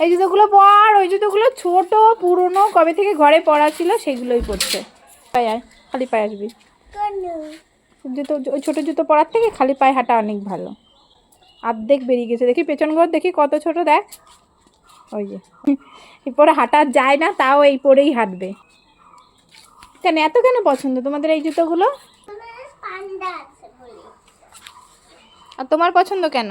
এই জুতোগুলো পর, ওই জুতোগুলো ছোট পুরনো, কবে থেকে ঘরে পরা ছিল সেগুলোই পরছে। পায়ে আয়, খালি পায়ে আসবি। জুতো, ওই ছোটো জুতো পরার থেকে খালি পায়ে হাঁটা অনেক ভালো। অর্ধেক বেরিয়ে গেছে দেখি, পেছন ঘর দেখি কত ছোট, দেখ ওই যে। এরপরে হাঁটা যায় না, তাও এই পরেই হাঁটবে। কেন এত কেন পছন্দ তোমাদের এই জুতোগুলো? আর তোমার পছন্দ কেন?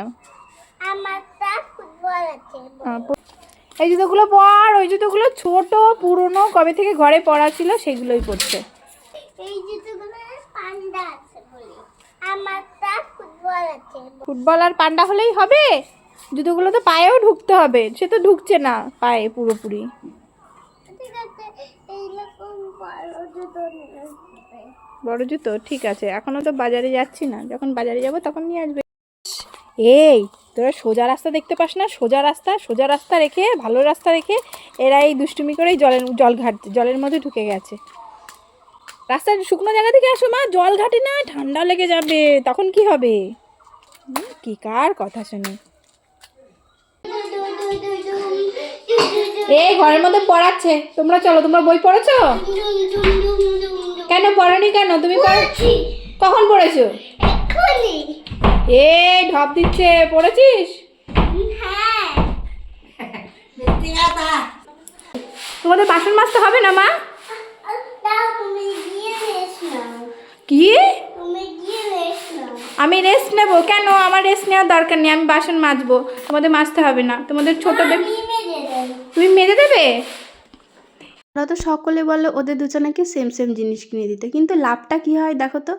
এই জুতোগুলো পর, ওই জুতোগুলো ছোট পুরনো, কবে থেকে ঘরে পরা ছিল সেগুলোই পরছে। ফুটবল আর পান্ডা হলেই হবে? জুতোগুলো তো পায়েও ঢুকতে হবে, সে তো ঢুকছে না পায়ে পুরোপুরি। বড় জুতো ঠিক আছে, এখনো তো বাজারে যাচ্ছি না, যখন বাজারে যাব তখন নিয়ে আসবে। এই তোরা সোজা রাস্তা দেখতে পাস না? সোজা রাস্তা রেখে, ভালো রাস্তা রেখে এরা এই দুষ্টুমি করেই জল ঘাটছে, জলের মধ্যে ঢুকে গেছে। রাস্তার শুকনো জায়গা থেকে আসো মা, জল ঘাটে না, ঠান্ডা লেগে যাবে, তখন কি হবে? কি কার কথা শুনে? এই ঘরের মধ্যে পড়াচ্ছে, তোমরা চলো, তোমরা বই পড়েছো? কেন পড়নি কেন? তুমি কখন পড়েছো? এই ঢপ দিচ্ছে, পড়েছিস? তোমাদের বাসন মাজতে হবে না মা? কি? আমি রেস্ট নেবো কেন? আমার রেস্ট নেওয়ার দরকার নেই, আমি বাসন মাজবো, তোমাদের মাজতে হবে না। তোমাদের ছোটদের তুমি মেজে দেবে? ওরা তো সকলে বলে ওদের দুজনকে সেম সেম জিনিস কিনে দিতে, কিন্তু লাভটা কি হয় দেখো তো?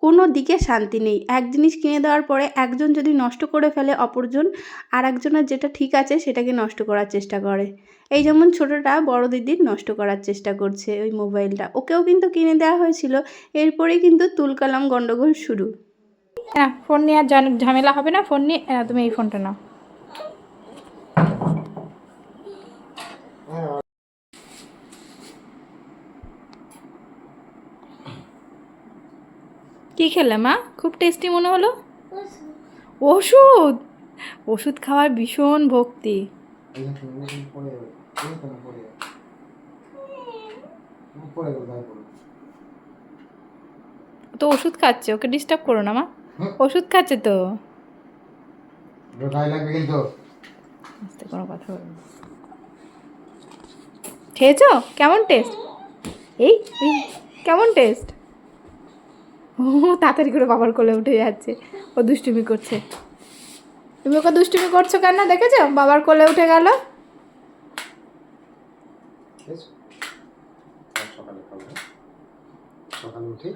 কোনো দিকে শান্তি নেই। এক জিনিস কিনে দেওয়ার পরে একজন যদি নষ্ট করে ফেলে, অপরজন আর একজনের যেটা ঠিক আছে সেটাকে নষ্ট করার চেষ্টা করে। এই যেমন ছোটোটা বড় দিদির নষ্ট করার চেষ্টা করছে ওই মোবাইলটা, ওকেও কিন্তু কিনে দেওয়া হয়েছিল, এরপরেই কিন্তু তুলকালাম গন্ডগোল শুরু। হ্যাঁ, ফোন নিয়ে আর ঝামেলা হবে না, ফোন নিয়ে তুমি এই ফোনটা নাও। কি খেলে মা? খুব টেস্টি মনে হলো। ওষুধ? ওষুধ খাওয়ার ভীষণ ভক্তি। তো ওষুধ খাচ্ছে, ওকে ডিস্টার্ব করো না মা, ওষুধ খাচ্ছে তো। কোনো কথা বলবো। খেয়েছো? কেমন টেস্ট? এই কেমন টেস্ট? ও তাড়াতাড়ি করে বাবার কোলে উঠে যাচ্ছে, ও দুষ্টুমি করছে। তুমি ওকে দুষ্টুমি করছো কেন দেখেছো? বাবার কোলে উঠে গেল। সকালে উঠে